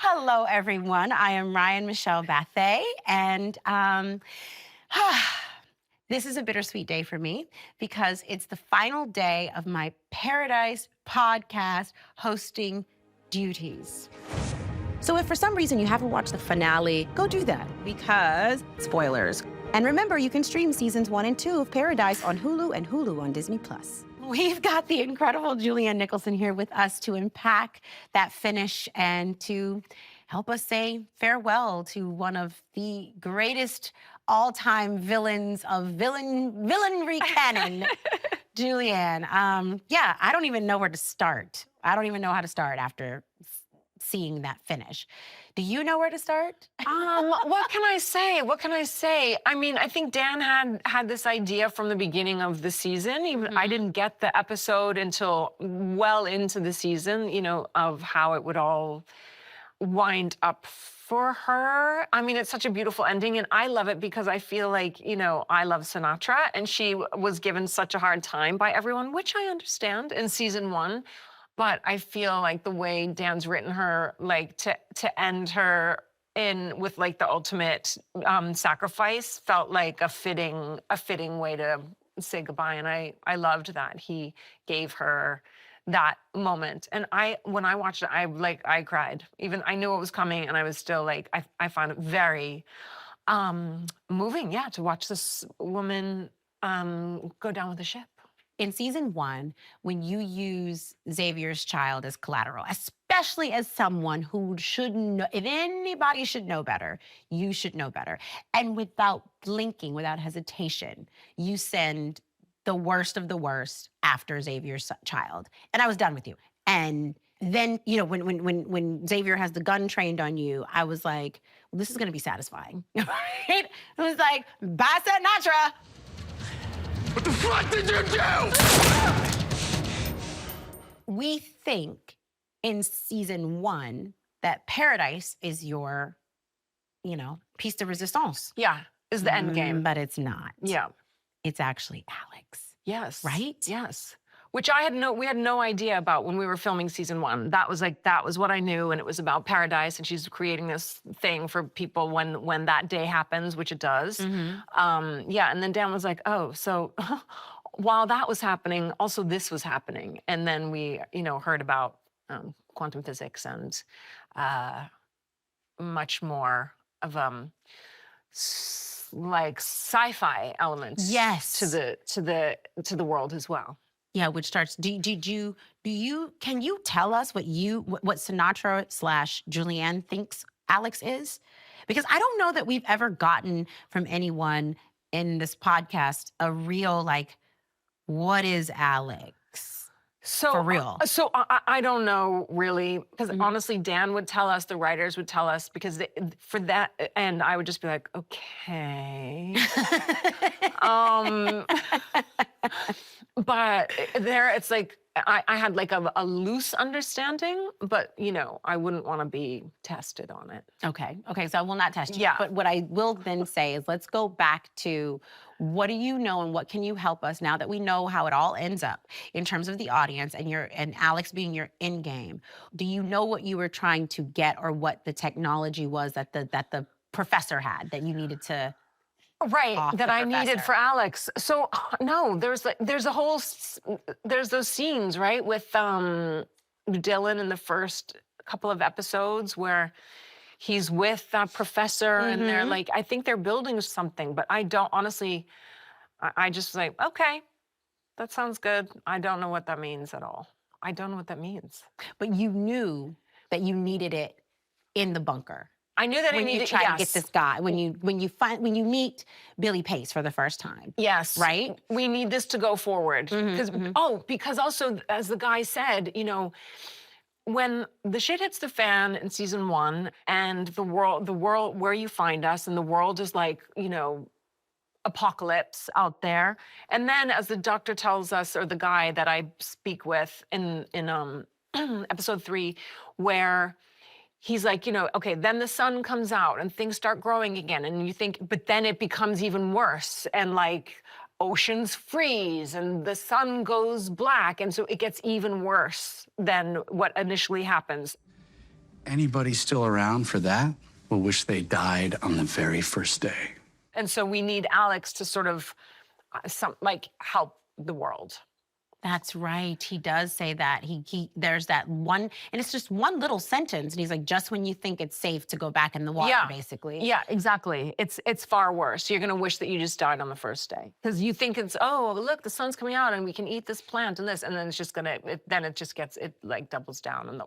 Hello, everyone. I am Ryan Michelle Bathay, and this is a bittersweet day for me because it's the final day of my Paradise podcast hosting duties. So if for some reason you haven't watched the finale, go do that because spoilers. And remember, you can stream seasons 1 and 2 of Paradise on Hulu and Hulu on Disney+. We've got the incredible Julianne Nicholson here with us to unpack that finish and to help us say farewell to one of the greatest all-time villains of villainry canon, Julianne. Yeah, I don't even know where to start. I don't even know how to start after seeing that finish. Do you know where to start? What can I say? What can I say? I mean, I think Dan had this idea from the beginning of the season. Even I didn't get the episode until well into the season, of how it would all wind up for her. I mean, it's such a beautiful ending, and I love it because I feel like, I love Sinatra, and she was given such a hard time by everyone, which I understand in season 1. But I feel like the way Dan's written her, like to end her in with like the ultimate sacrifice, felt like a fitting way to say goodbye. And I loved that he gave her that moment. And when I watched it, I cried. Even I knew it was coming, and I was still like, I found it very moving, yeah, to watch this woman go down with the ship. In season 1, when you use Xavier's child as collateral, especially as someone who should know, if anybody should know better, you should know better. And without blinking, without hesitation, you send the worst of the worst after Xavier's child. And I was done with you. And then, when Xavier has the gun trained on you, I was like, well, this is gonna be satisfying, right? It was like, bye, Sinatra. What the fuck did you do? We think in season 1 that Paradise is your, piece de resistance. Yeah, is the end game. But it's not. Yeah. It's actually Alex. Yes. Right? Yes. Which we had no idea about when we were filming season 1. That was what I knew, and it was about Paradise, and she's creating this thing for people when that day happens, which it does. Yeah, and then Dan was like, oh, so while that was happening, also this was happening. And then we, heard about quantum physics and much more of like sci-fi elements, yes, to the world as well. Yeah, which starts. Can you tell us what Sinatra / Julianne thinks Alex is? Because I don't know that we've ever gotten from anyone in this podcast a real what is Alex? So for real. So I don't know really, because honestly, Dan would tell us, the writers would tell us, because for that, and I would just be like, okay. But it's like, I had like a loose understanding, but I wouldn't want to be tested on it. Okay, so I will not test you. Yeah. But what I will then say is, let's go back to what do you know and what can you help us now that we know how it all ends up in terms of the audience and Alex being your end game. Do you know what you were trying to get, or what the technology was that the professor had that you needed to? Right, that I needed for Alex. So no, there's those scenes, right, with Dylan in the first couple of episodes where he's with that professor, and they're like, I think they're building something, but I don't honestly. I just like, okay, that sounds good. I don't know what that means at all. I don't know what that means. But you knew that you needed it in the bunker. I knew that when I needed, you try to get this guy, when you meet Billy Pace for the first time. Yes. Right? We need this to go forward. Because also, as the guy said, when the shit hits the fan in season 1, and the world where you find us, and the world is like, apocalypse out there. And then, as the doctor tells us, or the guy that I speak with in episode 3, where he's like, okay, then the sun comes out and things start growing again. And you think, but then it becomes even worse. And like oceans freeze and the sun goes black. And so it gets even worse than what initially happens. Anybody still around for that will wish they died on the very first day. And so we need Alex to sort of help the world. That's right. He does say that. There's that one, and it's just one little sentence, and he's like, just when you think it's safe to go back in the water, basically. Yeah, exactly. It's far worse. You're gonna wish that you just died on the first day because you think it's, oh, look, the sun's coming out and we can eat this plant and this, and then it's just gonna, then it just gets, it like doubles down, and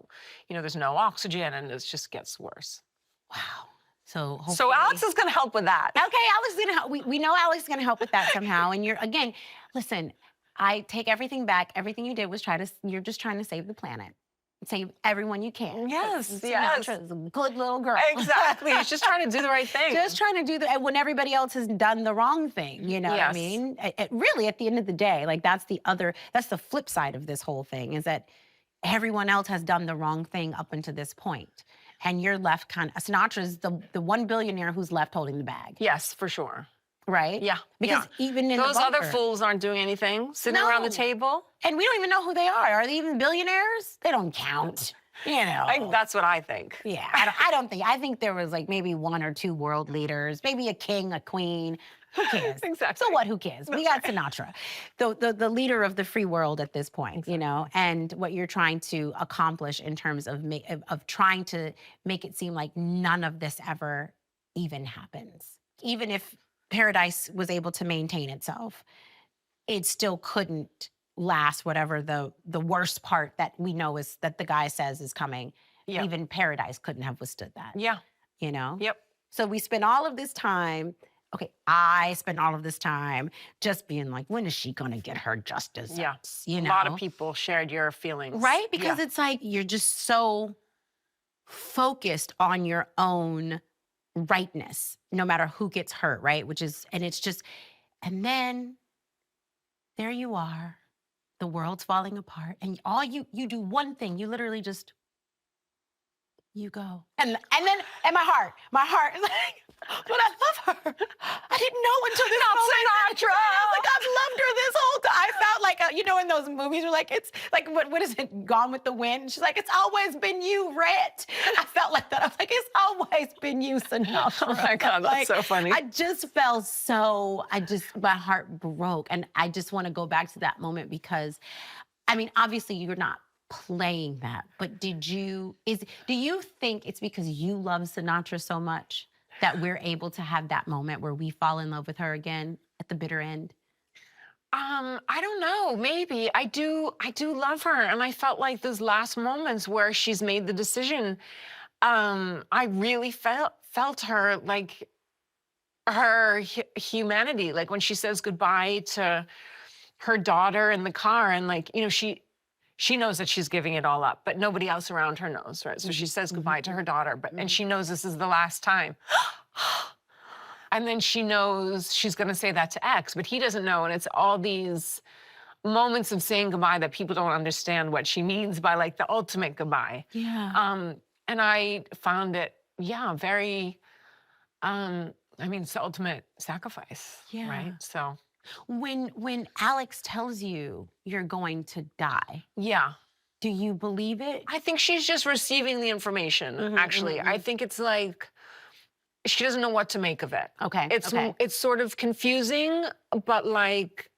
there's no oxygen, and it just gets worse. Wow. So Alex is gonna help with that. Okay, Alex is gonna help. We know Alex is gonna help with that somehow. And listen, I take everything back. Everything you did was you're just trying to save the planet. Save everyone you can. Yes. Sinatra's a good little girl. Exactly. She's just trying to do the right thing. Just trying to do when everybody else has done the wrong thing, you know what I mean? Really, at the end of the day, like that's the flip side of this whole thing, is that everyone else has done the wrong thing up until this point. And you're left Sinatra's the one billionaire who's left holding the bag. Yes, for sure. Right? Yeah. Because even in those the bunker, other fools aren't doing anything, sitting around the table. And we don't even know who they are. Are they even billionaires? They don't count. You know. That's what I think. Yeah, I don't think. I think there was like maybe one or two world leaders, maybe a king, a queen. Who cares? Exactly. So what? Who cares? We got Sinatra, the leader of the free world at this point, you know. And what you're trying to accomplish in terms of trying to make it seem like none of this ever even happens, even if Paradise was able to maintain itself, it still couldn't last whatever the worst part that we know is that the guy says is coming. Yeah. Even Paradise couldn't have withstood that. Yeah. You know? Yep. So we spent all of this time, I spent all of this time just being like, when is she gonna get her justice? Yeah. You know? A lot of people shared your feelings. Right? Because it's like you're just so focused on your own rightness, no matter who gets hurt, right? And then there you are, the world's falling apart, and all you do one thing, you literally just, you go. And then, and my heart is like, but I love her. I didn't know until this moment. Sinatra. I was like, I've loved her this whole time. I felt like, in those movies, where like, it's like, what is it, Gone with the Wind? She's like, it's always been you, Rhett. I felt like that. I was like, it's always been you, Sinatra. Oh my God, that's so funny. I just felt my heart broke. And I just want to go back to that moment because, I mean, obviously you're not playing that, but do you think it's because you love Sinatra so much that we're able to have that moment where we fall in love with her again at the bitter end? I don't know. Maybe I do love her, and I felt like those last moments where she's made the decision. I really felt her, like her humanity, like when she says goodbye to her daughter in the car, and like she knows that she's giving it all up, but nobody else around her knows, right? So she says goodbye to her daughter, and she knows this is the last time. And then she knows she's gonna say that to X, but he doesn't know. And it's all these moments of saying goodbye that people don't understand what she means by like the ultimate goodbye. Yeah. And I found it, very, it's the ultimate sacrifice, right? So. When Alex tells you you're going to die, do you believe it? I think she's just receiving the information, actually. I think it's like, she doesn't know what to make of it. Okay. It's sort of confusing, but like,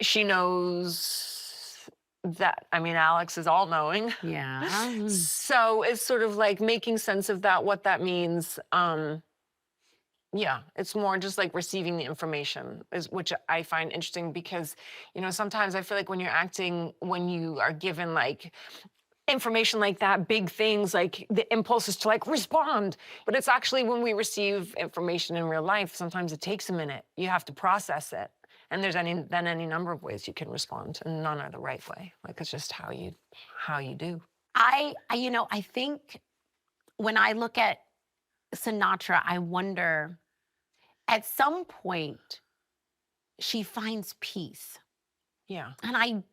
she knows that, Alex is all-knowing. Yeah. So it's sort of like making sense of that, what that means. It's more just like receiving the information, which I find interesting because, sometimes I feel like when you're acting, when you are given like information like that, big things, like the impulse is to like respond. But it's actually when we receive information in real life, sometimes it takes a minute. You have to process it. And there's any number of ways you can respond, and none are the right way. Like it's just how you do. I think when I look at Sinatra, I wonder, at some point, she finds peace. Yeah. And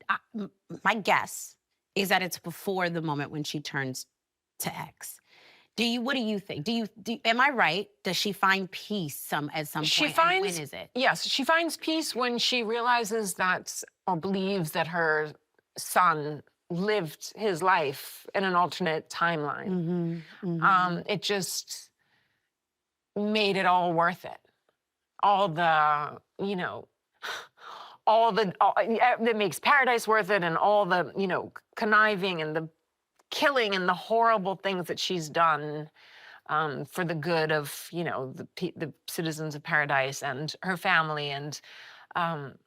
my guess is that it's before the moment when she turns to X. What do you think? Am I right? Does she find peace at some point? And when is it? Yes, she finds peace when she realizes that, or believes that her son lived his life in an alternate timeline. It just made it all worth it. All the, you know, that makes Paradise worth it, and all the, you know, conniving and the killing and the horrible things that she's done for the good of, you know, the citizens of Paradise and her family. And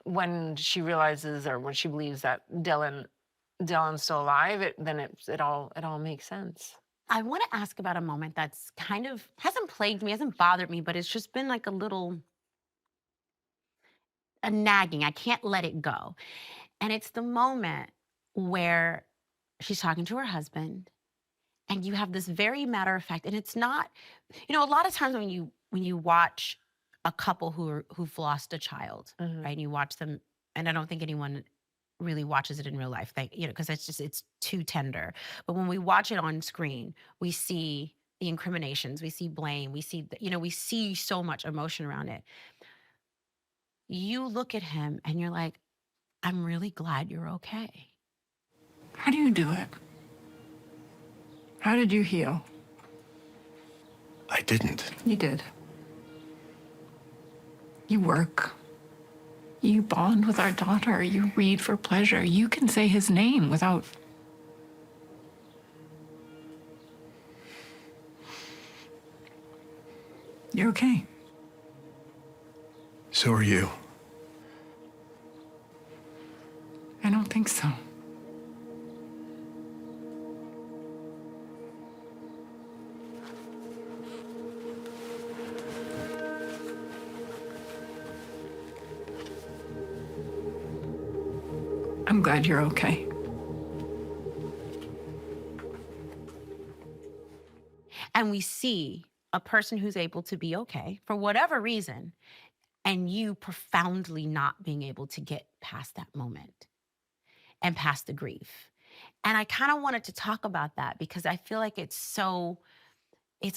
when she realizes, or when she believes that Dylan's still alive, it all makes sense. I want to ask about a moment that's kind of hasn't plagued me, hasn't bothered me, but it's just been like a nagging. I can't let it go. And it's the moment where she's talking to her husband, and you have this very matter of fact, and it's not, you know, a lot of times when you watch a couple who've lost a child, right? And you watch them, and I don't think anyone really watches it in real life, you know, because it's too tender. But when we watch it on screen, we see the incriminations, we see blame, we see, we see so much emotion around it. You look at him and you're like, I'm really glad you're okay. How do you do it? How did you heal? I didn't. You did. You work. You bond with our daughter. You read for pleasure. You can say his name without... You're okay. So are you. I don't think so. I'm glad you're okay. And we see a person who's able to be okay for whatever reason, and you profoundly not being able to get past that moment and past the grief. And I kind of wanted to talk about that because I feel like it's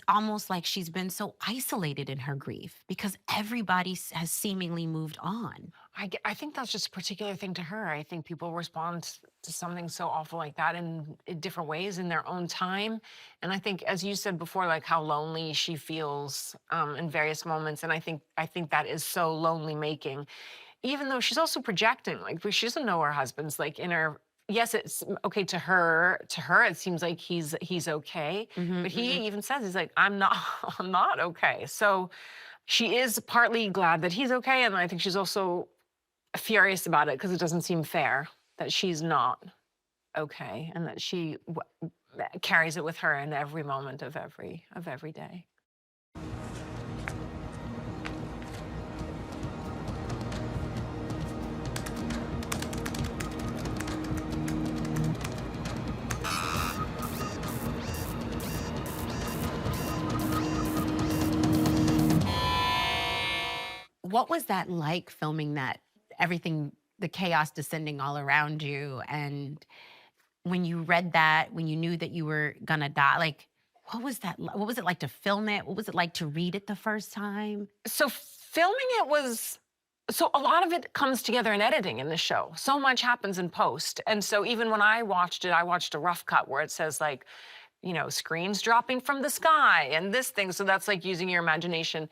almost like she's been so isolated in her grief because everybody has seemingly moved on. I think that's just a particular thing to her. I think people respond to something so awful like that in different ways in their own time. And I think, as you said before, like how lonely she feels in various moments. And I think that is so lonely making, even though she's also projecting, like she doesn't know her husband's like in her. Yes, it's okay to her. To her, it seems like he's okay. But he even says, he's like, I'm not okay. So she is partly glad that he's okay. And I think she's also furious about it because it doesn't seem fair that she's not okay and that she carries it with her in every moment of every day. What was that like, filming that, everything, the chaos descending all around you? And when you read that, when you knew that you were gonna die, like, what was that? What was it like to film it? What was it like to read it the first time? So filming it so a lot of it comes together in editing in the show. So much happens in post. And so even when I watched it, I watched a rough cut where it says like, you know, screens dropping from the sky and this thing. So that's like using your imagination.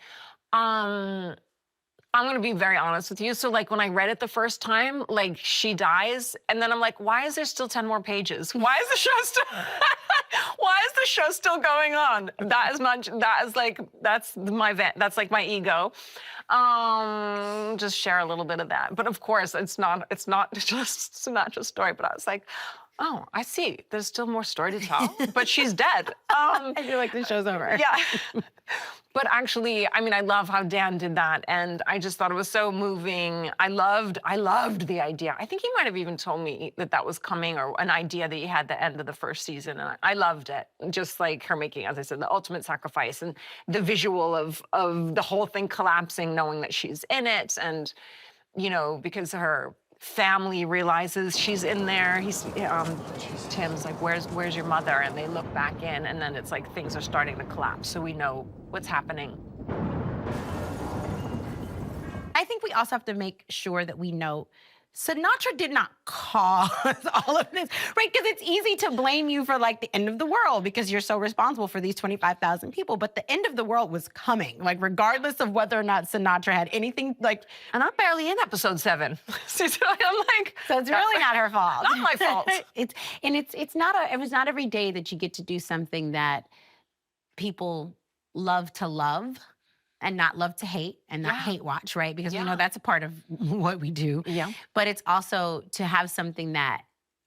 I'm going to be very honest with you. So like when I read it the first time, like she dies and then I'm like, why is there still 10 more pages? Why is the show still going on? That's like my ego. Just share a little bit of that. But of course it's not just Sinatra's story, but I was like, oh, I see. There's still more story to tell, but she's dead. I feel like the show's over. Yeah. But actually, I mean, I love how Dan did that, and I just thought it was so moving. I loved the idea. I think he might have even told me that was coming, or an idea that he had at the end of the first season, and I loved it. Just like her making, as I said, the ultimate sacrifice, and the visual of the whole thing collapsing, knowing that she's in it, and you know, because her family realizes she's in there. Tim's like, where's your mother? And they look back in, and then it's like things are starting to collapse. So we know what's happening. I think we also have to make sure that we know Sinatra did not cause all of this, right? Because it's easy to blame you for like the end of the world because you're so responsible for these 25,000 people. But the end of the world was coming, like regardless of whether or not Sinatra had anything like. And I'm barely in episode 7. So I'm like, So it's really not her fault. Not my fault. It was not every day that you get to do something that people love to love. And not love to hate and not hate watch, right? Because we know that's a part of what we do. Yeah. But it's also to have something that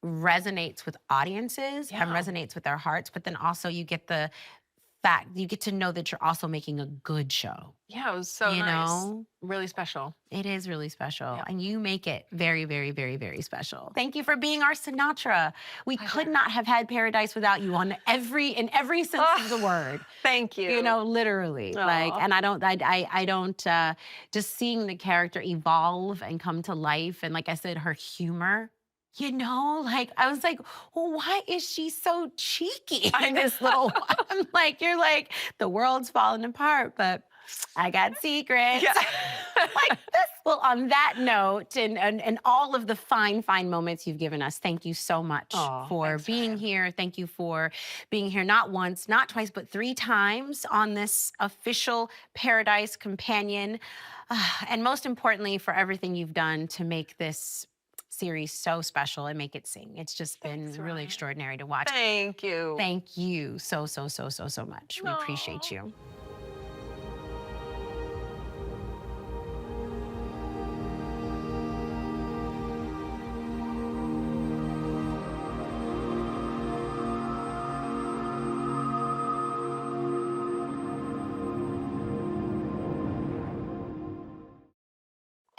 resonates with audiences and resonates with their hearts, but then also you get the fact, you get to know that you're also making a good show. Yeah, it was so You nice. know? Really special. It is really special. And you make it very, very, very, very special. Thank you for being our Sinatra. We could not have had Paradise without you in every sense of the word. Thank you. You know, literally. Like, and I don't, just seeing the character evolve and come to life. And like I said, her humor, you know, like, I was like, well, why is she so cheeky in this little, I'm like, you're like, the world's falling apart, but I got secrets. Yeah. Like this. Well, on that note, and all of the fine moments you've given us, thank you so much for being here. Thank you for being here not once, not twice, but 3 times on this official Paradise Companion. And most importantly, for everything you've done to make this series so special and make it sing. It's just been really extraordinary to watch. Thank you. Thank you so much. We appreciate you.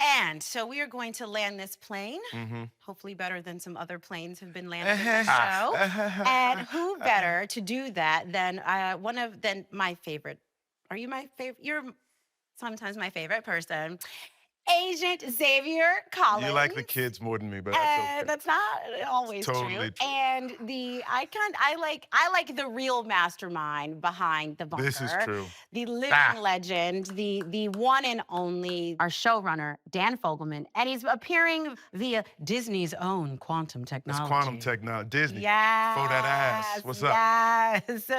And so we are going to land this plane, hopefully better than some other planes have been landed in this show. And who better to do that than my favorite? Are you my favorite? You're sometimes my favorite person. Agent Xavier Collins. You like the kids more than me, but that's okay. That's not always Totally true. And I like the real mastermind behind the bunker. This is true. The living legend, the one and only, our showrunner, Dan Fogelman, and he's appearing via Disney's own quantum technology. It's quantum technology. Disney. Yes. For that ass. What's up? Yes.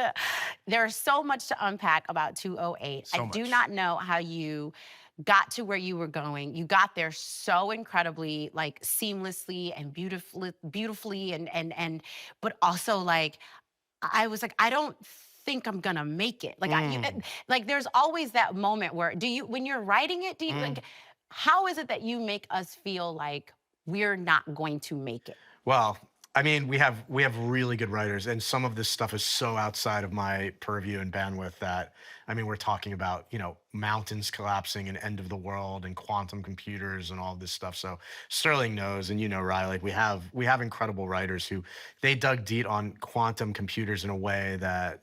There's so much to unpack about 208. So I do much. not know how you got to where you were going. You got there so incredibly, like, seamlessly and beautifully and but also, like, I was like, I don't think I'm gonna make it. Like, like there's always that moment where when you're writing it, like, how is it that you make us feel like we're not going to make it? Well, I mean, we have really good writers, and some of this stuff is so outside of my purview and bandwidth that, I mean, we're talking about, you know, mountains collapsing and end of the world and quantum computers and all this stuff. So Sterling knows, and you know, Riley, like we have incredible writers who they dug deep on quantum computers in a way that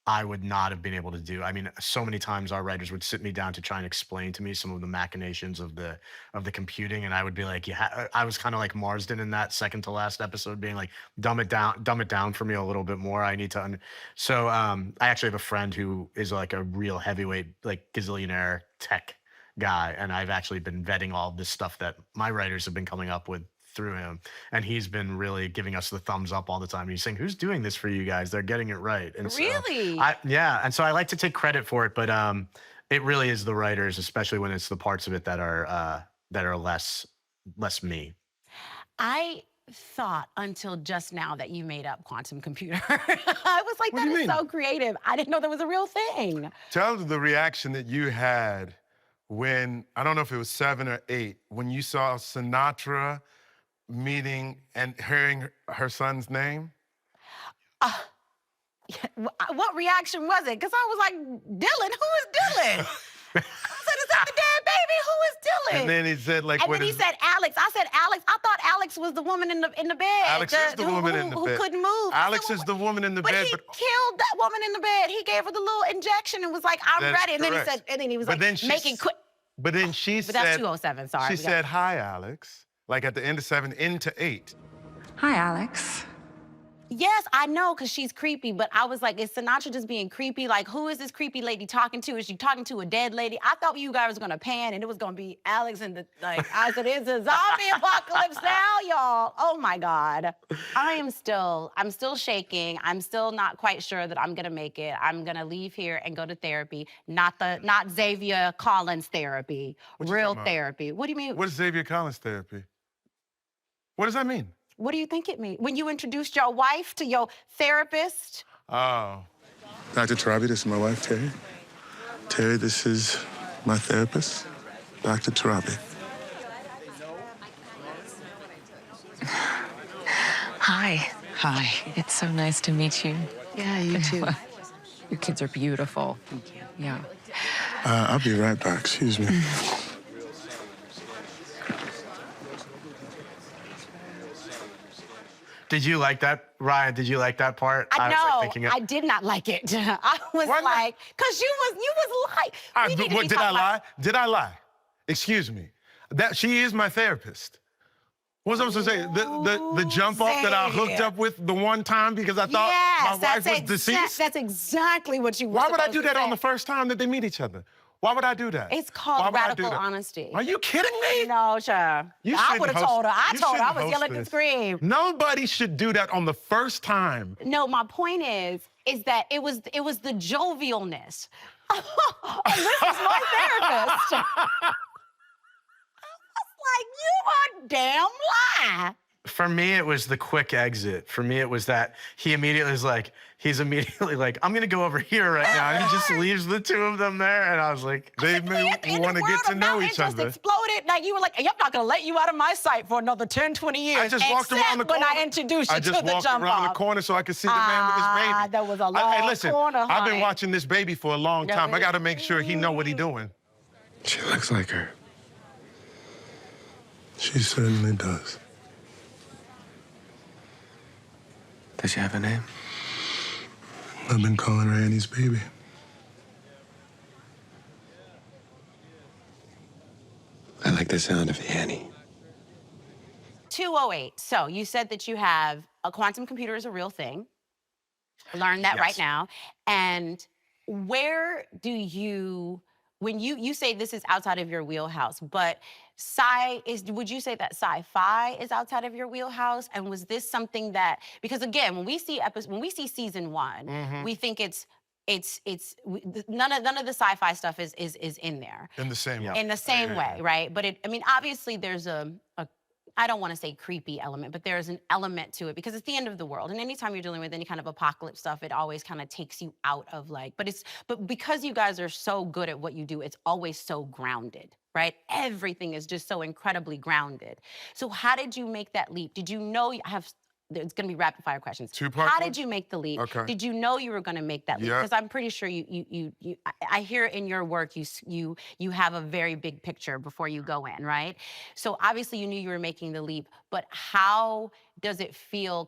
I would not have been able to do. I mean, so many times our writers would sit me down to try and explain to me some of the machinations of the computing, and I would be like, yeah, I was kind of like Marsden in that second to last episode, being like, dumb it down for me a little bit more. I need to. So I actually have a friend who is like a real heavyweight, like gazillionaire tech guy, and I've actually been vetting all this stuff that my writers have been coming up with through him, and he's been really giving us the thumbs up all the time. He's saying, who's doing this for you guys? They're getting it right. And Really? Yeah, and so I like to take credit for it, but it really is the writers, especially when it's the parts of it that are less me. I thought until just now that you made up quantum computer. I was like, that is so creative. I didn't know that was a real thing. Tell the reaction that you had when, I don't know if it was 7 or 8, when you saw Sinatra meeting and hearing her son's name? What reaction was it? Because I was like, Dylan, who is Dylan? I said, is that the dead baby? Who is Dylan? And then he said, like, and then he said Alex. I said Alex. I thought Alex was the woman in the bed. Alex is the woman in the bed. Who couldn't move. Alex is the woman in the but bed. He killed that woman in the bed. He gave her the little injection and was like, I'm That's ready. And then he correct. said, and then he was But like, then make it quick. But then she But said, that's 207, sorry. she said, hi, Alex. Like at the end of 7 into 8. Hi, Alex. Yes, I know, because she's creepy, but I was like, is Sinatra just being creepy? Like, who is this creepy lady talking to? Is she talking to a dead lady? I thought you guys were gonna pan and it was gonna be Alex and the, like, I said, it's a zombie apocalypse now, y'all. Oh my God. I'm still shaking. I'm still not quite sure that I'm gonna make it. I'm gonna leave here and go to therapy, not Xavier Collins therapy, What you real talking about? therapy. What do you mean? What is Xavier Collins therapy? What does that mean? What do you think it means? When you introduced your wife to your therapist? Oh. Dr. Tarabi, this is my wife, Terry. Terry, this is my therapist, Dr. Tarabi. Hi. Hi. It's so nice to meet you. Yeah, you too. Your kids are beautiful. Thank you. Yeah. I'll be right back. Excuse me. Did you like that, Ryan? Did you like that part? I was, like, know. thinking I did not like it. I was Why not? like, because you was like, we need to What, be did I talking about- lie? Did I lie? Excuse me. That she is my therapist. What was I supposed to say? The jump off that I hooked up with the one time because I thought Yes, my wife was deceased? That's exactly what you were Why would I supposed do to that on say. the first time that they meet each other? Why would I do that? It's Why called would I do radical that? honesty. Are you kidding me? No, child. You I shouldn't would have host- told her. I you told her. I shouldn't was host yelling and this. scream. Nobody should do that on the first time. No, my point is that it was the jovialness. Oh, this is my therapist. I was like, you are damn lie. For me, it was the quick exit. For me, it was that he's immediately like, I'm gonna go over here right now. And he just leaves the two of them there. And I was like, They may In the want to world get to of know Mount each Interest other. exploded. Like you were like, I'm not gonna let you out of my sight for another 10, 20 years. I just walked around the except corner. when I introduced you I just to the walked jump around the off. corner so I could see the man with his baby. There was a Hey, long listen, corner, I've been honey. watching this baby for a long time. I got to make sure he know what he doing. She looks like her. She certainly does. Does she have a name? I've been calling her Annie's baby. I like the sound of Annie. 208. So you said that you have a quantum computer is a real thing. Learn that right Yes. now. And where do you, when you say this is outside of your wheelhouse, but would you say that sci-fi is outside of your wheelhouse? And was this something that, because again, when we see season one, we think none of the sci-fi stuff is in there In the same way. in the same way, right? But obviously there's a I don't want to say creepy element, but there's an element to it because it's the end of the world. And anytime you're dealing with any kind of apocalypse stuff, it always kind of takes you out of but because you guys are so good at what you do, it's always so grounded, right? Everything is just so incredibly grounded. So how did you make that leap? Did you know it's going to be rapid fire questions. Two-part How question? did you make the leap? Okay. Did you know you were going to make that leap? Yeah. Because I'm pretty sure I hear in your work you have a very big picture before you go in, right? So obviously you knew you were making the leap, but how does it feel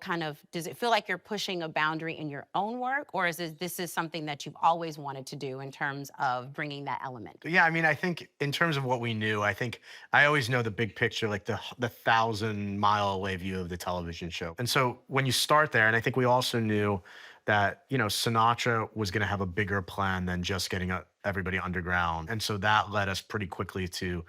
does it feel like you're pushing a boundary in your own work, or this is something that you've always wanted to do in terms of bringing that element? yeah, I mean, I think in terms of what we knew, I think I always know the big picture, like the 1,000-mile away view of the television show. And so when you start there, and I think we also knew that, Sinatra was going to have a bigger plan than just getting everybody underground. And so that led us pretty quickly to,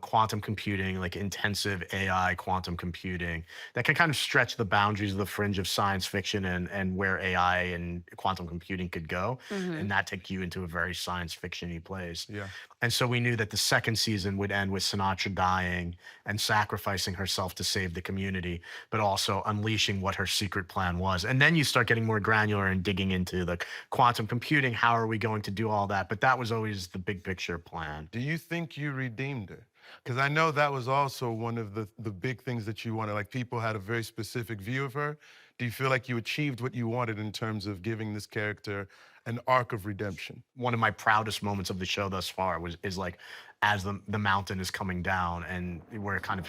quantum computing, like intensive AI quantum computing that can kind of stretch the boundaries of the fringe of science fiction and where AI and quantum computing could go. And that take you into a very science fiction-y place. Yeah. And so we knew that the second season would end with Sinatra dying and sacrificing herself to save the community, but also unleashing what her secret plan was. And then you start getting more granular and digging into the quantum computing. How are we going to do all that? But that was always the big picture plan. Do you think you redeemed her? Because I know that was also one of the big things that you wanted. Like, people had a very specific view of her. Do you feel like you achieved what you wanted in terms of giving this character an arc of redemption? One of my proudest moments of the show thus far is like as the mountain is coming down and we're kind of,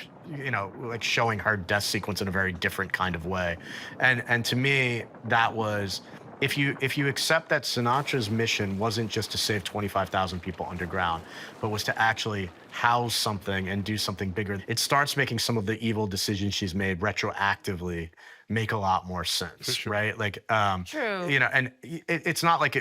like showing her death sequence in a very different kind of way. And to me, that was if you accept that Sinatra's mission wasn't just to save 25,000 people underground, but was to actually house something and do something bigger, it starts making some of the evil decisions she's made retroactively make a lot more sense, right? Like, True. you know, and it's not like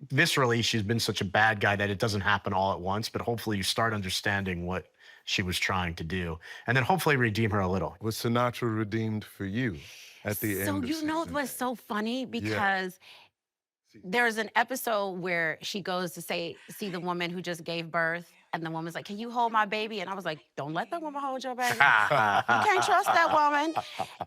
viscerally she's been such a bad guy that it doesn't happen all at once, but hopefully you start understanding what she was trying to do, and then hopefully redeem her a little. Was Sinatra redeemed for you at the end? So of you know season what's eight? so funny? Because there's an episode where she goes to see the woman who just gave birth, and the woman's like, "Can you hold my baby?" And I was like, "Don't let that woman hold your baby. You can't trust that woman."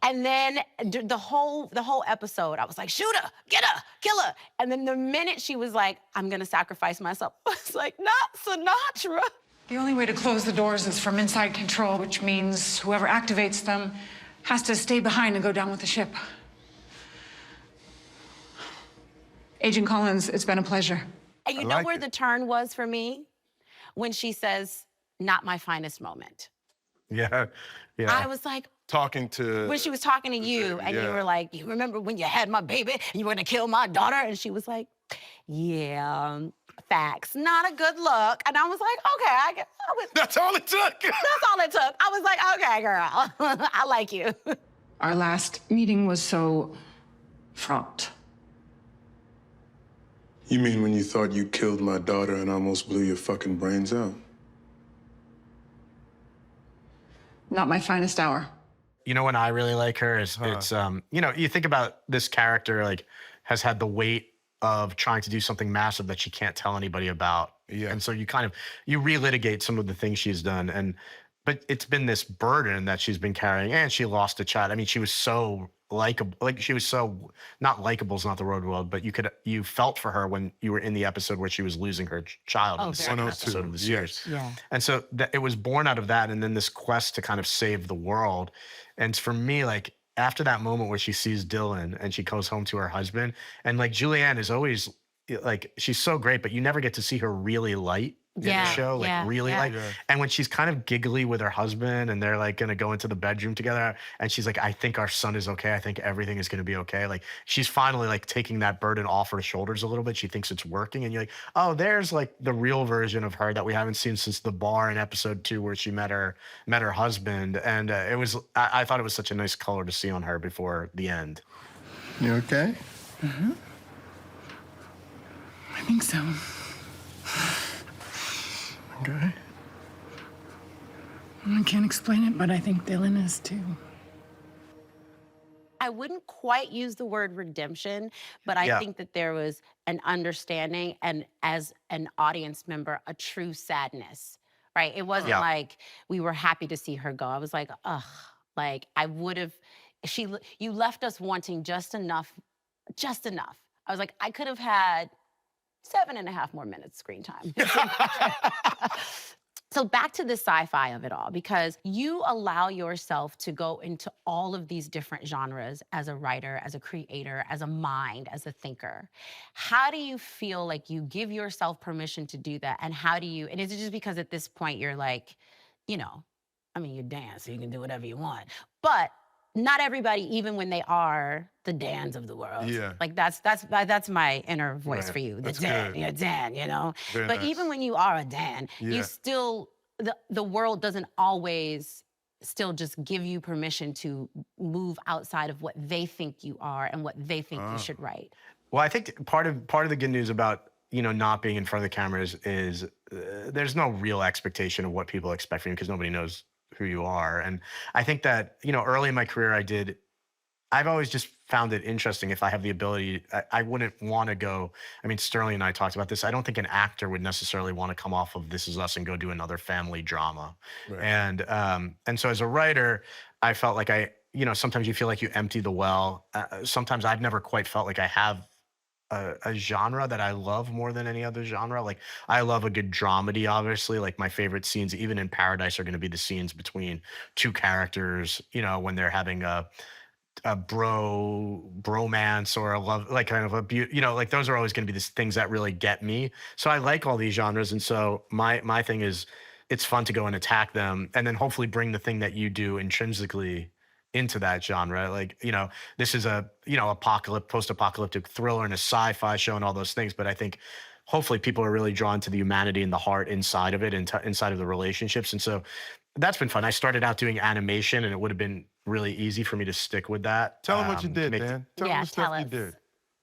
And then the whole episode, I was like, "Shoot her, get her, kill her." And then the minute she was like, "I'm gonna sacrifice myself," I was like, "Not Sinatra." The only way to close the doors is from inside control, which means whoever activates them has to stay behind and go down with the ship. Agent Collins, it's been a pleasure. And you know where the turn was for me? When she says, "Not my finest moment." Yeah. I was like, Talking to when she was talking to you, and you were like, "You remember when you had my baby and you were gonna kill my daughter?" And she was like, "Yeah, facts. Not a good look." And I was like, "Okay, That's all it took. that's all it took." I was like, "Okay, girl, I like you." Our last meeting was so fraught. You mean when you thought you killed my daughter and almost blew your fucking brains out? Not my finest hour. You know when I really like her is it's you know, you think about this character like has had the weight of trying to do something massive that she can't tell anybody about. Yeah. And so you kind of you relitigate some of the things she's done, but it's been this burden that she's been carrying, and she lost a child. I mean, she was so likable, like she was so not likable is not the word, but you felt for her when you were in the episode where she was losing her child in the second episode of the series. Yeah. And so it was born out of that, and then this quest to kind of save the world. And for me, like after that moment where she sees Dylan and she goes home to her husband, and like Julianne is always like she's so great, but you never get to see her really light in the show, like really light. And when she's kind of giggly with her husband and they're like gonna go into the bedroom together, and she's like, "I think our son is okay. I think everything is gonna be okay." Like she's finally like taking that burden off her shoulders a little bit. She thinks it's working, and you're like, "Oh, there's like the real version of her that we haven't seen since the bar in episode 2 where she met her husband." And I thought it was such a nice color to see on her before the end. You okay? I think so. Okay. I can't explain it, but I think Dylan is too. I wouldn't quite use the word redemption, but I think that there was an understanding and, as an audience member, a true sadness, right? It wasn't like we were happy to see her go. I was like, ugh, like I would have, you left us wanting just enough. I was like, I could have had 7.5 more minutes screen time. So back to the sci-fi of it all, because you allow yourself to go into all of these different genres as a writer, as a creator, as a mind, as a thinker. How do you feel like you give yourself permission to do that? And and is it just because at this point you're like, you know, I mean, you dance, so you can do whatever you want, but not everybody, even when they are the Dans of the world. Yeah. Like that's my inner voice for you. The That's Dan, good. you're a Dan, you know? Very But nice. even when you are a Dan, you still, the world doesn't always still just give you permission to move outside of what they think you are and what they think you should write. Well, I think part of the good news about not being in front of the cameras is there's no real expectation of what people expect from you because nobody knows who you are. And I think that early in my career I've always just found it interesting. If I have the ability, I wouldn't want to go. I mean, Sterling and I talked about this. I don't think an actor would necessarily want to come off of This Is Us and go do another family drama. Right. And so as a writer, I felt like sometimes you feel like you empty the well. Sometimes I've never quite felt like I have a genre that I love more than any other genre. Like I love a good dramedy, obviously. Like my favorite scenes, even in Paradise, are going to be the scenes between two characters, when they're having a bromance or a love, like kind of a like those are always going to be the things that really get me. So I like all these genres. And so my thing is it's fun to go and attack them and then hopefully bring the thing that you do intrinsically into that genre. Like, this is a, post-apocalyptic thriller and a sci-fi show and all those things. But I think hopefully people are really drawn to the humanity and the heart inside of it and inside of the relationships. And so that's been fun. I started out doing animation, and it would have been really easy for me to stick with that. Tell them what you did, Dan. Tell them the stuff you did.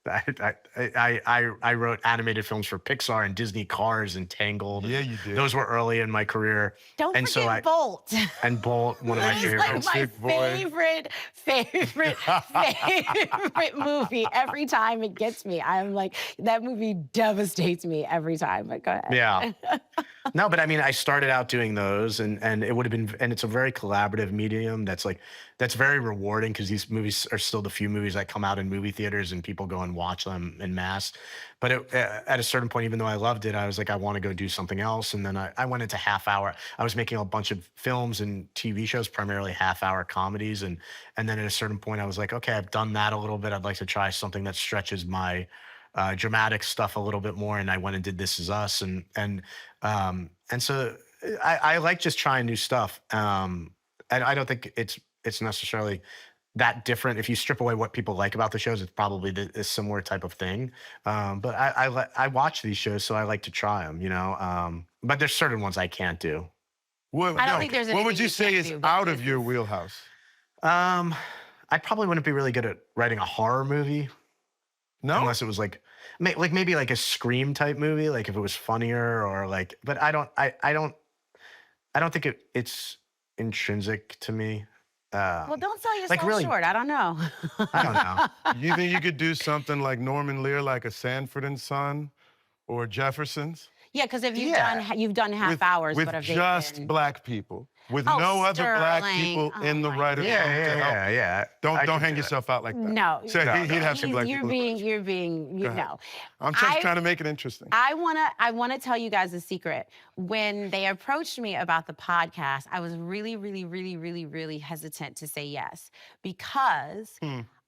I wrote animated films for Pixar and Disney, Cars and Tangled. Yeah, you did. Those were early in my career. Don't forget Bolt. And Bolt, one of my It's like my favorite movie. Every time it gets me, I'm like, that movie devastates me every time. But go ahead. Yeah. No, but I mean, I started out doing those, and it would have been, and it's a very collaborative medium that's very rewarding, because these movies are still the few movies that come out in movie theaters and people go and watch them en masse. But at a certain point, even though I loved it, I was like, I want to go do something else. And then I went into half hour. I was making a bunch of films and TV shows, primarily half-hour comedies. And then at a certain point, I was like, okay, I've done that a little bit. I'd like to try something that stretches my dramatic stuff a little bit more. And I went and did This Is Us. And so I like just trying new stuff. And I don't think it's necessarily that different. If you strip away what people like about the shows, it's probably a similar type of thing. But I watch these shows, so I like to try them, but there's certain ones I can't do. I don't think there's what would you say is out of your wheelhouse? I probably wouldn't be really good at writing a horror movie. No? Unless it was maybe like a Scream type movie, like if it was funnier or but I don't think it's intrinsic to me. Well, don't sell yourself really, short. I don't know. I don't know. You think you could do something like Norman Lear, like a Sanford and Son or Jeffersons? Yeah, because if you've done half hours, with but have they just been... black people, with no other black people in the writer's room to help. Yeah. Don't hang yourself out like that. No, So he'd have some black people. You're being, no. I'm just trying to make it interesting. I wanna tell you guys a secret. When they approached me about the podcast, I was really, really, really, really, really hesitant to say yes, because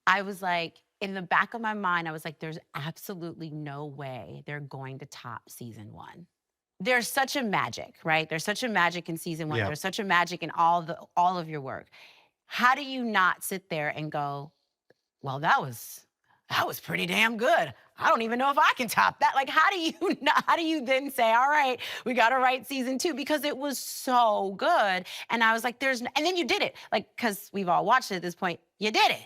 I was like, in the back of my mind, I was like, there's absolutely no way they're going to top season 1. There's such a magic, right? There's such a magic in season 1. Yeah. There's such a magic in all of your work. How do you not sit there and go, well, that was pretty damn good. I don't even know if I can top that. Like, how do you then say, all right, we got to write season 2, because it was so good. And I was like, and then you did it. Like, because we've all watched it at this point, you did it.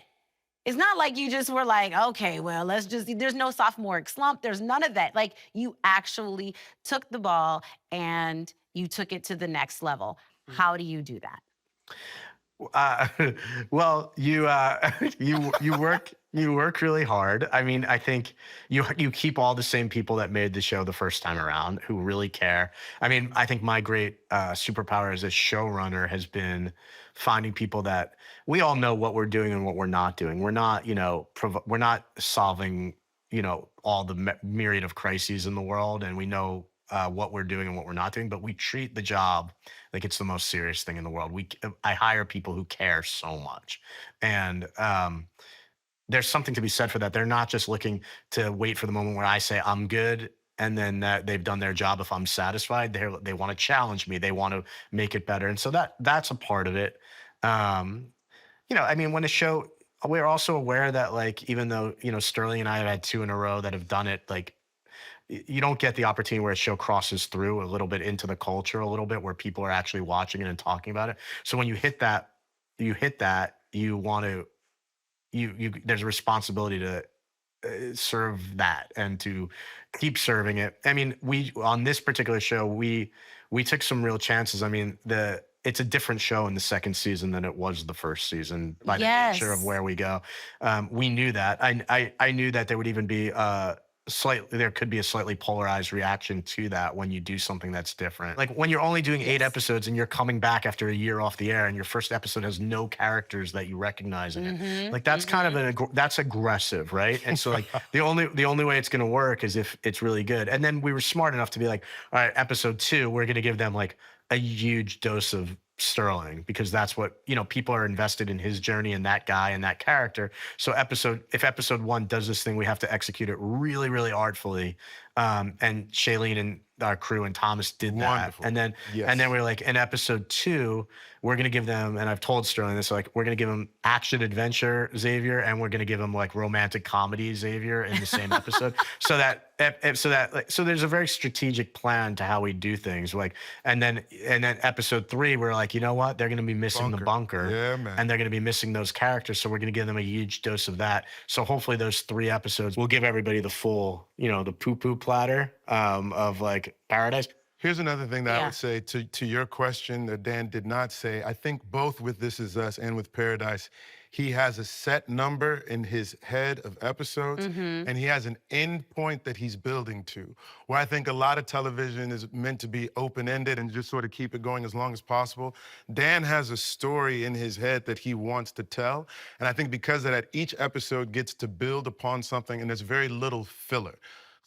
It's not like you just were like, okay, well, there's no sophomoric slump. There's none of that. Like, you actually took the ball and you took it to the next level. How do you do that? Well, you work really hard. I mean, I think you keep all the same people that made the show the first time around, who really care. I mean, I think my great superpower as a showrunner has been finding people that we all know what we're doing and what we're not doing. We're not, we're not solving, all the myriad of crises in the world, and we know what we're doing and what we're not doing, but we treat the job like it's the most serious thing in the world. I hire people who care so much, and there's something to be said for that. They're not just looking to wait for the moment where I say I'm good, and then they've done their job. If I'm satisfied, they want to challenge me. They want to make it better, and so that's a part of it. I mean, when a show, we're also aware that, even though Sterling and I have had 2 in a row that have done it, you don't get the opportunity where a show crosses through a little bit into the culture a little bit, where people are actually watching it and talking about it. So when you hit that, you want to, there's a responsibility to serve that and to keep serving it. I mean, on this particular show, we took some real chances. I mean, it's a different show in the second season than it was the first season by the nature of where we go. We knew that. I knew that there would even be there could be a slightly polarized reaction to that when you do something that's different. Like when you're only doing 8 episodes and you're coming back after a year off the air, and your first episode has no characters that you recognize in it. That's kind of that's aggressive, right? And so the only way it's going to work is if it's really good. And then we were smart enough to be like, all right, episode 2, we're going to give them a huge dose of Sterling, because that's what, people are invested in his journey and that guy and that character. So if episode 1 does this thing, we have to execute it really, really artfully. And Shailene and our crew and Thomas did that. Wonderful. And then we're like, in episode 2, we're going to give them, and I've told Sterling this, like, we're going to give him action adventure Xavier, and we're going to give him like romantic comedy Xavier in the same episode. So there's a very strategic plan to how we do things. Like, and then episode 3, we're like, you know what? They're going to be missing the bunker. Yeah, man. And they're going to be missing those characters. So we're going to give them a huge dose of that. So hopefully those 3 episodes will give everybody the full, the poo-poo platter of like Paradise. Here's another thing that I would say to your question that Dan did not say. I think both with This Is Us and with Paradise, he has a set number in his head of episodes, and he has an end point that he's building to, where I think a lot of television is meant to be open-ended and just sort of keep it going as long as possible. Dan has a story in his head that he wants to tell, and I think because of that, each episode gets to build upon something, and there's very little filler.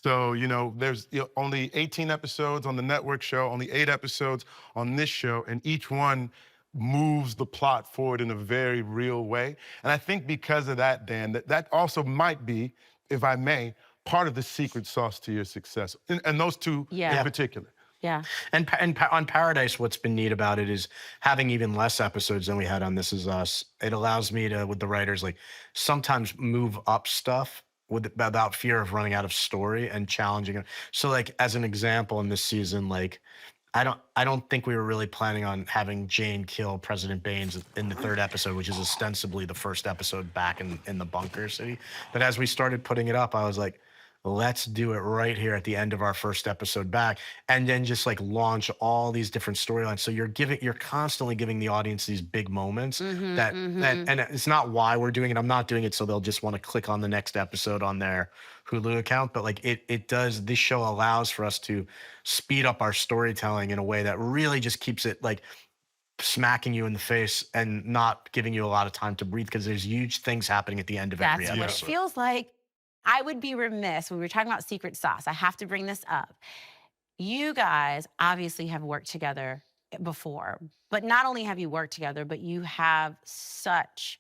So, there's only 18 episodes on the network show, only 8 episodes on this show, and each one moves the plot forward in a very real way. And I think because of that, Dan, that also might be, if I may, part of the secret sauce to your success. And those two in particular. Yeah. And on Paradise, what's been neat about it is having even less episodes than we had on This Is Us. It allows me to, with the writers, like sometimes move up stuff without fear of running out of story and challenging it. So like, as an example, in this season, like, I don't think we were really planning on having Jane kill President Baines in the 3rd episode, which is ostensibly the first episode back in the bunker city. But as we started putting it up, I was like, let's do it right here at the end of our first episode back, and then just like launch all these different storylines. So you're constantly giving the audience these big moments and it's not why we're doing it. I'm not doing it so they'll just want to click on the next episode on their Hulu account, but like it does, this show allows for us to speed up our storytelling in a way that really just keeps it like smacking you in the face and not giving you a lot of time to breathe, because there's huge things happening at the end of every episode. That's what it feels like. I would be remiss when we were talking about secret sauce. I have to bring this up. You guys obviously have worked together before, but not only have you worked together, but you have such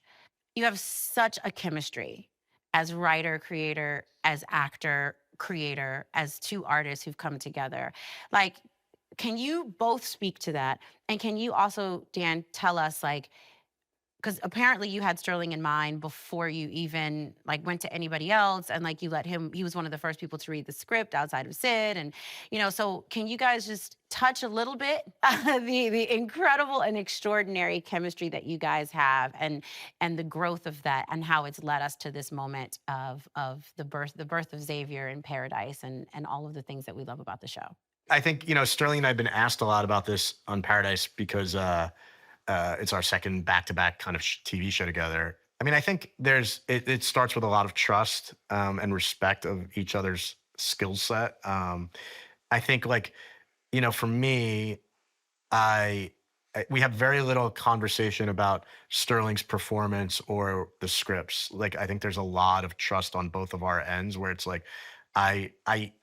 a chemistry as writer, creator, as actor, creator, as 2 artists who've come together. Like, can you both speak to that? And can you also, Dan, tell us, like, because apparently you had Sterling in mind before you even like went to anybody else, and like you let him, he was one of the first people to read the script outside of Sid, and so can you guys just touch a little bit the incredible and extraordinary chemistry that you guys have, and the growth of that, and how it's led us to this moment of the birth of Xavier in Paradise, and all of the things that we love about the show. I think Sterling and I have been asked a lot about this on Paradise because it's our second back-to-back kind of TV show together. I mean, I think it starts with a lot of trust and respect of each other's skill set. I think, like, for me, we have very little conversation about Sterling's performance or the scripts. Like, I think there's a lot of trust on both of our ends, where it's like I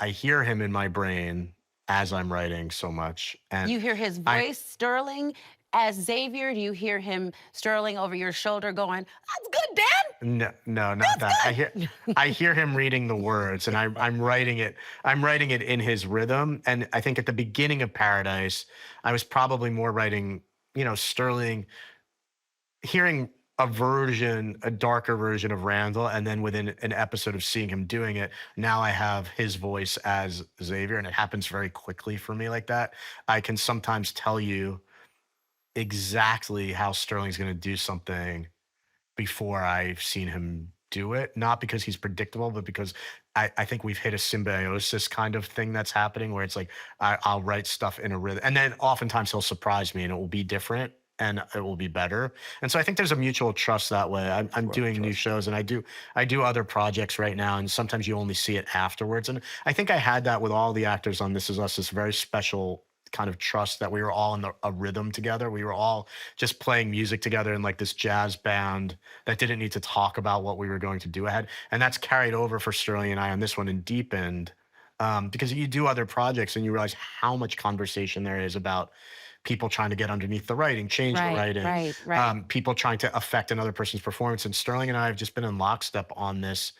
hear him in my brain as I'm writing so much, and you hear his voice, Sterling. As Xavier, do you hear him Sterling over your shoulder going, "That's good, Dan"? No, not that. I hear him reading the words, and I'm writing it. I'm writing it in his rhythm. And I think at the beginning of Paradise, I was probably more writing, Sterling, hearing a darker version of Randall, and then within an episode of seeing him doing it, now I have his voice as Xavier, and it happens very quickly for me like that. I can sometimes tell you exactly how Sterling's going to do something before I've seen him do it. Not because he's predictable, but because I think we've hit a symbiosis kind of thing that's happening, where it's like I'll write stuff in a rhythm, and then oftentimes he'll surprise me and it will be different and it will be better. And so I think there's a mutual trust that way. I'm doing new shows, and I do other projects right now, and sometimes you only see it afterwards. And I think I had that with all the actors on This Is Us, this very special kind of trust that we were all in a rhythm together. We were all just playing music together in like this jazz band that didn't need to talk about what we were going to do ahead. And that's carried over for Sterling and I on this one and deepened, because you do other projects and you realize how much conversation there is about people trying to get underneath the writing, change the writing, people trying to affect another person's performance. And Sterling and I have just been in lockstep on this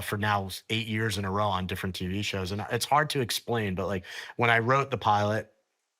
for now 8 years in a row on different TV shows. And it's hard to explain, but like when I wrote the pilot,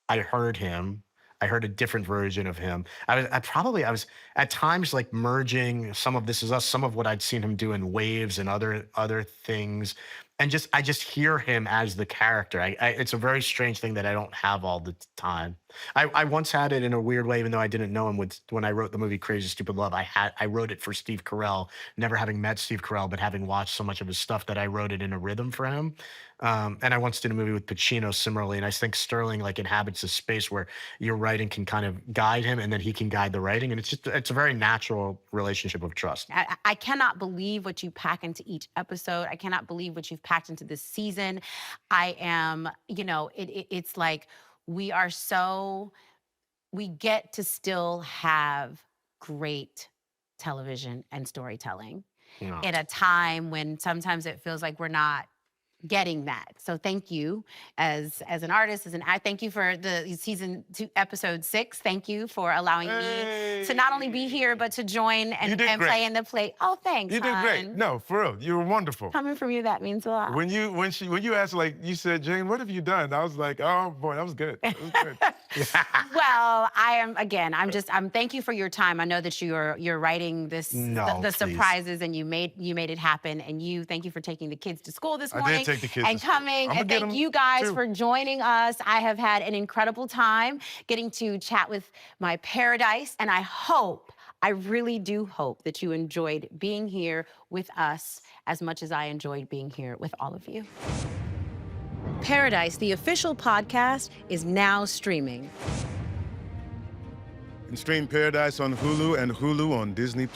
I heard him. I heard a different version of him. I was at times like merging some of This Is Us, some of what I'd seen him do in Waves and other things. And I just hear him as the character. It's a very strange thing that I don't have all the time. I once had it in a weird way, even though I didn't know him. When I wrote the movie Crazy Stupid Love, I wrote it for Steve Carell, never having met Steve Carell, but having watched so much of his stuff that I wrote it in a rhythm for him. And I once did a movie with Pacino similarly, and I think Sterling like inhabits a space where your writing can kind of guide him, and then he can guide the writing, and it's a very natural relationship of trust. I cannot believe what you pack into each episode. I cannot believe what you've packed into this season. I am, it's like we get to still have great television and storytelling at a time when sometimes it feels like we're not getting that. So thank you as an artist, thank you for the season 2, episode 6. Thank you for allowing me to not only be here, but to join and play in the play. Oh, thanks, You did great. No, for real. You were wonderful. Coming from you, that means a lot. When you asked, like, you said, Jane, what have you done? I was like, oh boy, that was good. That was good. Well, I'm thank you for your time. I know that you're writing this, the surprises, and you made it happen. And thank you for taking the kids to school this morning. I did take the kids and coming. And thank you guys for joining us. I have had an incredible time getting to chat with my paradise, and I really do hope that you enjoyed being here with us as much as I enjoyed being here with all of you. Paradise, the official podcast, is now streaming. And stream Paradise on Hulu and Hulu on Disney+.